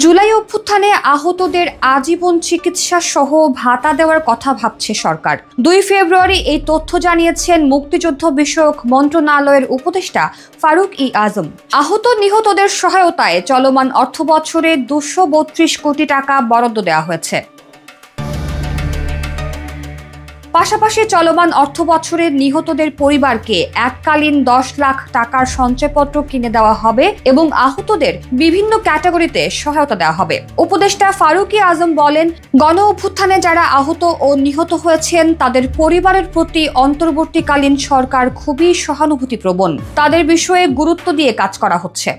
জুলাই অভ্যুত্থানে আহতদের আজীবন চিকিৎসা সহ ভাতা দেওয়ার কথা ভাবছে সরকার। 2 ফেব্রুয়ারি এই তথ্য জানিয়েছেন মুক্তিযুদ্ধ বিষয়ক মন্ত্রণালয়ের উপদেষ্টা ফারুক ই আজম। আহত নিহতদের সহায়তায় চলমান অর্থবছরে 232 কোটি টাকা বরাদ্দ দেওয়া হয়েছে। পাশাপাশি চলমান অর্থবছরে নিহতদের পরিবারকে এককালীন 10 লাখ টাকার সঞ্চয়পত্র কিনে দেওয়া হবে এবং আহতদের বিভিন্ন ক্যাটাগরিতে সহায়তা দেওয়া হবে। উপদেষ্টা ফারুক ই আজম বলেন, গণ অভ্যুত্থানে যারা আহত ও নিহত হয়েছেন তাদের পরিবারের প্রতি অন্তর্বর্তীকালীন সরকার খুবই সহানুভূতিপ্রবণ। তাদের বিষয়ে গুরুত্ব দিয়ে কাজ করা হচ্ছে।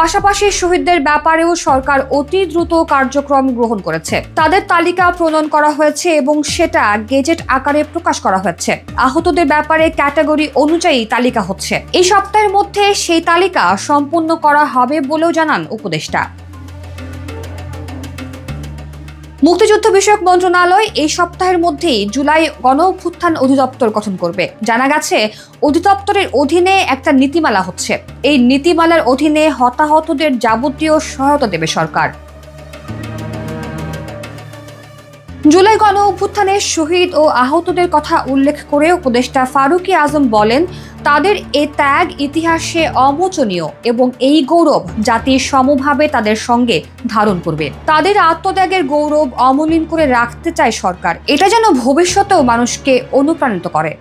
পাশাপাশি শহীদদের ব্যাপারেও সরকার অতি দ্রুত কার্যক্রম গ্রহণ করেছে। তাদের তালিকা প্রণয়ন করা হয়েছে এবং সেটা গেজেট আকারে প্রকাশ করা হয়েছে। আহতদের ব্যাপারে ক্যাটাগরি অনুযায়ী তালিকা হচ্ছে। এই সপ্তাহের মধ্যে সেই তালিকা সম্পূর্ণ করা হবে বলেও জানান উপদেষ্টা। মুক্তিযুদ্ধ বিষয়ক মন্ত্রণালয় এই সপ্তাহের মধ্যেই জুলাই গণ অভ্যুত্থান অধিদপ্তর গঠন করবে। জানা গেছে, অধিদপ্তরের অধীনে একটা নীতিমালা হচ্ছে। এই নীতিমালার অধীনে হতাহতদের যাবতীয় সহায়তা দেবে সরকার। জুলাই গণ অভ্যুত্থানে শহীদ ও আহতদের কথা উল্লেখ করে উপদেষ্টা ফারুক ই আজম বলেন, তাদের এ ত্যাগ ইতিহাসে অমোচনীয় এবং এই গৌরব জাতি সমভাবে তাদের সঙ্গে ধারণ করবে। তাদের আত্মত্যাগের গৌরব অমলিন করে রাখতে চায় সরকার। এটা যেন ভবিষ্যতেও মানুষকে অনুপ্রাণিত করে।